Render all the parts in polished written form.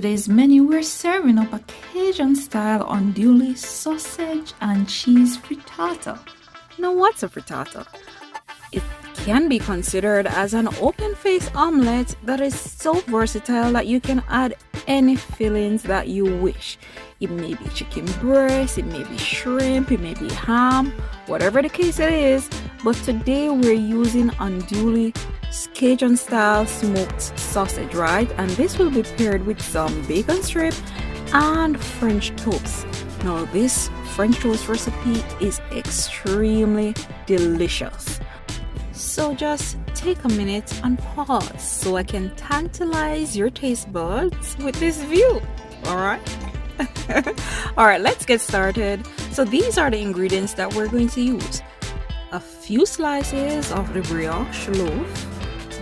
today's menu, we're serving up a Cajun style andouille sausage and cheese frittata. Now, what's a frittata? It can be considered as an open-faced omelette that is so versatile that you can add any fillings that you wish. It may be chicken breast, it may be shrimp, it may be ham, whatever the case it is. But today we're using andouille Cajun style smoked sausage, right? And this will be paired with some bacon strip and French toast. Now, this French toast recipe is extremely delicious. So just take a minute and pause so I can tantalize your taste buds with this view. All right. All right, let's get started. So these are the ingredients that we're going to use. A few slices of the brioche loaf,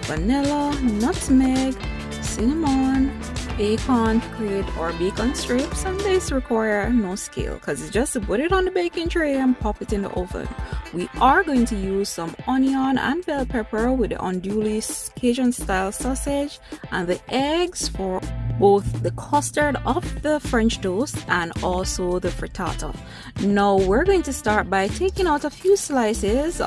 vanilla, nutmeg, cinnamon, bacon to create our bacon strips, and this require no scale because it's just to put it on the baking tray and pop it in the oven. We are going to use some onion and bell pepper with the andouille Cajun style sausage and the eggs for both the custard of the French toast and also the frittata. Now we're going to start by taking out a few slices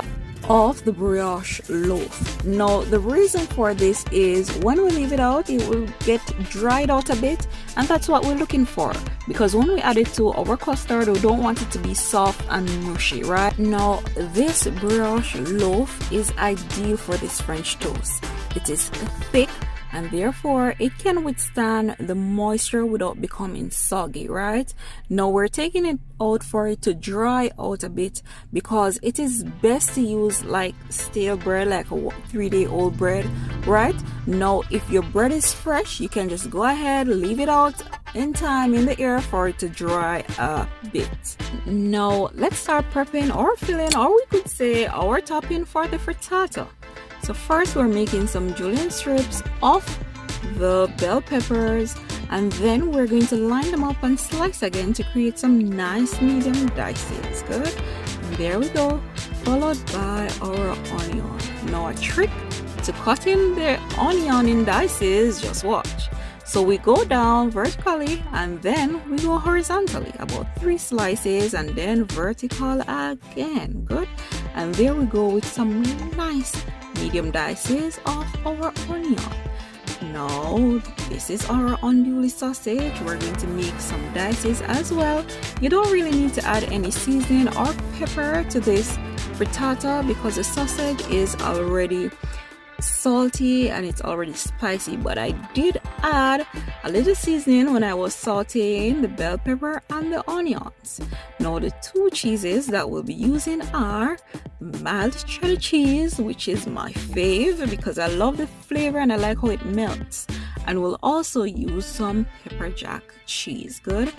of the brioche loaf. Now the reason for this is when we leave it out, it will get dried out a bit, and that's what we're looking for, because when we add it to our custard, we don't want it to be soft and mushy, right? Now this brioche loaf is ideal for this French toast. It is thick and therefore it can withstand the moisture without becoming soggy, right? Now we're taking it out for it to dry out a bit, because it is best to use like stale bread, like a 3-day-old bread, right? Now if your bread is fresh, you can just go ahead, leave it out in time in the air for it to dry a bit. Now let's start prepping our filling, or we could say our topping for the frittata. So first we're making some julienne strips of the bell peppers, and then we're going to line them up and slice again to create some nice medium dices. Good. And there we go, followed by our onion. Now a trick to cutting the onion in dices, just watch. So we go down vertically and then we go horizontally, about 3 slices, and then vertical again. Good. And there we go with some nice medium dices of our onion. Now this is our andouille sausage. We're going to make some dices as well. You don't really need to add any seasoning or pepper to this frittata because the sausage is already salty and it's already spicy, but I did add a little seasoning when I was sauteing the bell pepper and the onions. Now the 2 cheeses that we'll be using are mild cheddar cheese, which is my fave because I love the flavor and I like how it melts, and we'll also use some pepper jack cheese. Good.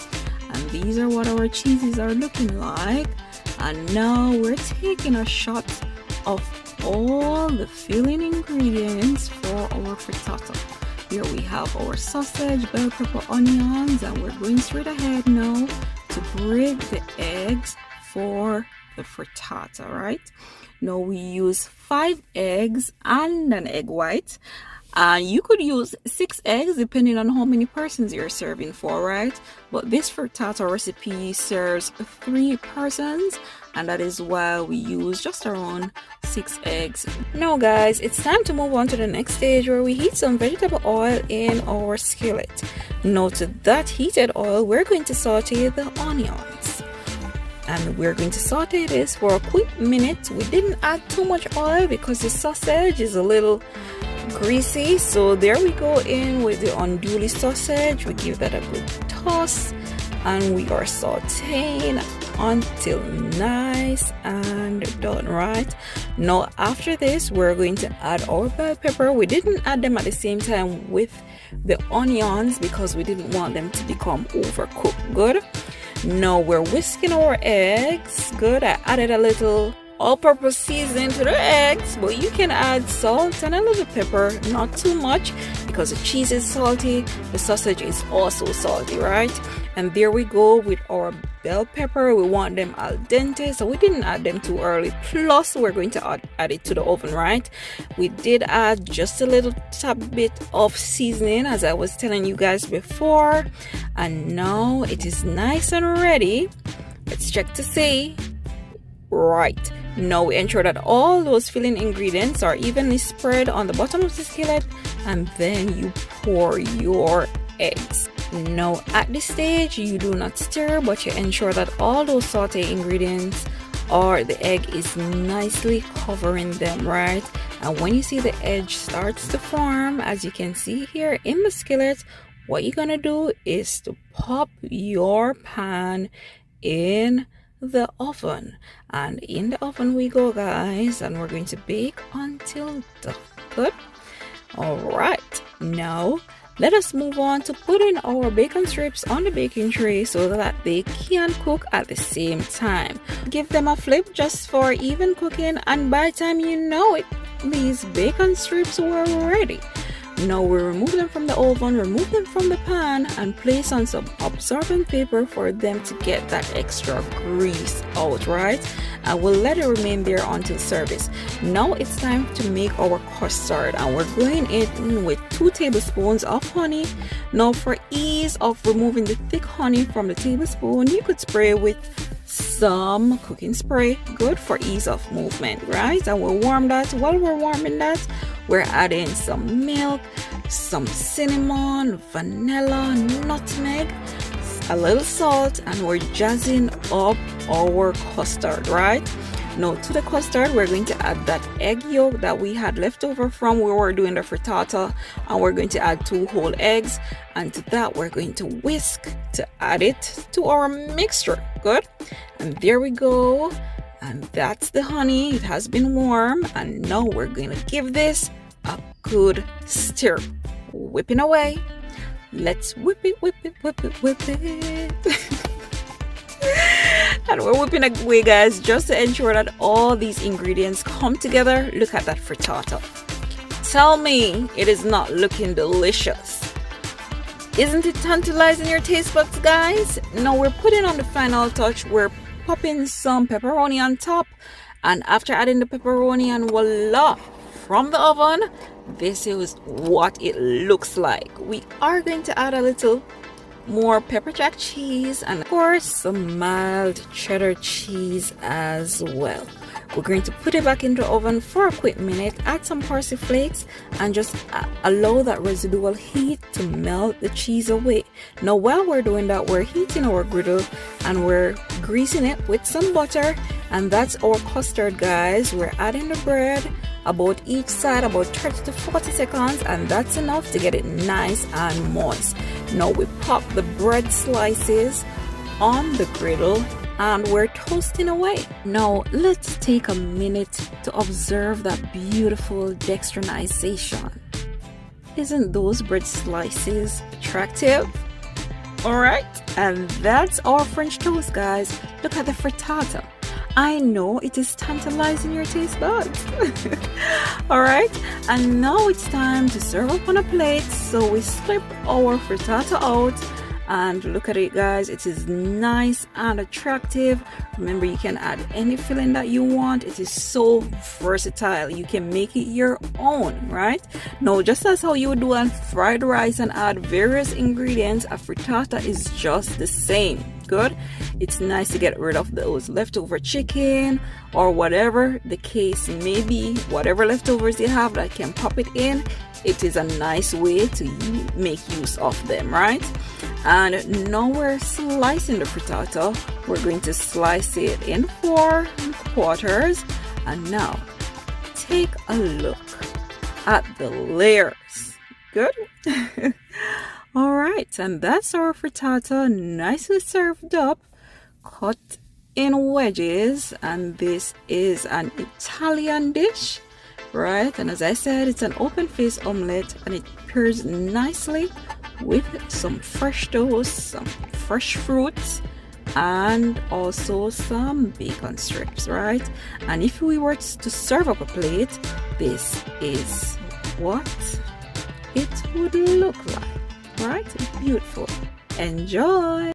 And these are what our cheeses are looking like. And now we're taking a shot of all the filling ingredients for our frittata. Here we have our sausage, bell pepper, onions, and we're going straight ahead now to break the eggs for the frittata, right? Now we use 5 eggs and an egg white. You could use 6 eggs depending on how many persons you're serving for, right? But this frittata recipe serves 3 persons, and that is why we use just around 6 eggs. Now guys, it's time to move on to the next stage where we heat some vegetable oil in our skillet. Now to that heated oil, we're going to saute the onions. And we're going to saute this for a quick minute. We didn't add too much oil because the sausage is a little greasy. So there we go in with the andouille sausage. We give that a good toss and we are sauteing until nice and done, right? Now after this, we're going to add our bell pepper. We didn't add them at the same time with the onions because we didn't want them to become overcooked. Good. Now we're whisking our eggs. Good. I added a little all-purpose seasoning to the eggs, but you can add salt and a little pepper, not too much, because the cheese is salty, the sausage is also salty, right? And there we go with our bell pepper. We want them al dente, so we didn't add them too early. Plus we're going to add it to the oven, right? We did add just a little tad bit of seasoning, as I was telling you guys before, and now it is nice and ready. Let's check to see. Right, now we ensure that all those filling ingredients are evenly spread on the bottom of the skillet, and then you pour your eggs. Now at this stage you do not stir, but you ensure that all those saute ingredients or the egg is nicely covering them, right? And when you see the edge starts to form, as you can see here in the skillet, what you're gonna do is to pop your pan in the oven, and in the oven we go, guys, and we're going to bake until done. Good. All right, now let us move on to putting our bacon strips on the baking tray so that they can cook at the same time. Give them a flip just for even cooking, and by the time you know it, these bacon strips were ready. Now we remove them from the oven, remove them from the pan, and place on some absorbent paper for them to get that extra grease out, right? And we'll let it remain there until service. Now it's time to make our custard, and we're going in with 2 tablespoons of honey. Now for ease of removing the thick honey from the tablespoon, you could spray with some cooking spray, good for ease of movement, right? And we'll warm that. While we're warming that, we're adding some milk, some cinnamon, vanilla, nutmeg, a little salt, and we're jazzing up our custard, right? Now to the custard, we're going to add that egg yolk that we had left over from where we were doing the frittata, and we're going to add 2 whole eggs, and to that we're going to whisk to add it to our mixture. Good. And there we go, and that's the honey. It has been warm, and now we're going to give this a good stir. Whipping away. Let's whip it, whip it, whip it, whip it. And we're whipping away, guys, just to ensure that all these ingredients come together. Look at that frittata. Tell me it is not looking delicious. Isn't it tantalizing your taste buds, guys? Now we're putting on the final touch. We're popping some pepperoni on top, and after adding the pepperoni, and voila, from the oven, this is what it looks like. We are going to add a little more pepper jack cheese, and of course some mild cheddar cheese as well. We're going to put it back in the oven for a quick minute, add some parsley flakes, and just allow that residual heat to melt the cheese away. Now while we're doing that, we're heating our griddle and we're greasing it with some butter, and that's our custard, guys. We're adding the bread about each side, about 30 to 40 seconds, and that's enough to get it nice and moist. Now we pop the bread slices on the griddle and we're toasting away. Now let's take a minute to observe that beautiful dextrinization. Isn't those bread slices attractive? Alright, and that's our French toast, guys. Look at the frittata. I know it is tantalizing your taste buds. Alright, and now it's time to serve up on a plate. So we slip our frittata out, and look at it, guys. It is nice and attractive. Remember, you can add any filling that you want. It is so versatile. You can make it your own, right? Now, just as how you would do on fried rice and add various ingredients, a frittata is just the same. Good. It's nice to get rid of those leftover chicken or whatever the case may be. Whatever leftovers you have that can pop it in, it is a nice way to make use of them, right? And now we're slicing the frittata. We're going to slice it in 4 quarters, and now take a look at the layers. Good. All right, and that's our frittata, nicely served up, cut in wedges, and this is an Italian dish, right? And as I said, it's an open face omelette, and it pairs nicely with some fresh toast, some fresh fruits, and also some bacon strips, right? And if we were to serve up a plate, this is what it would look like, right? Beautiful. Enjoy.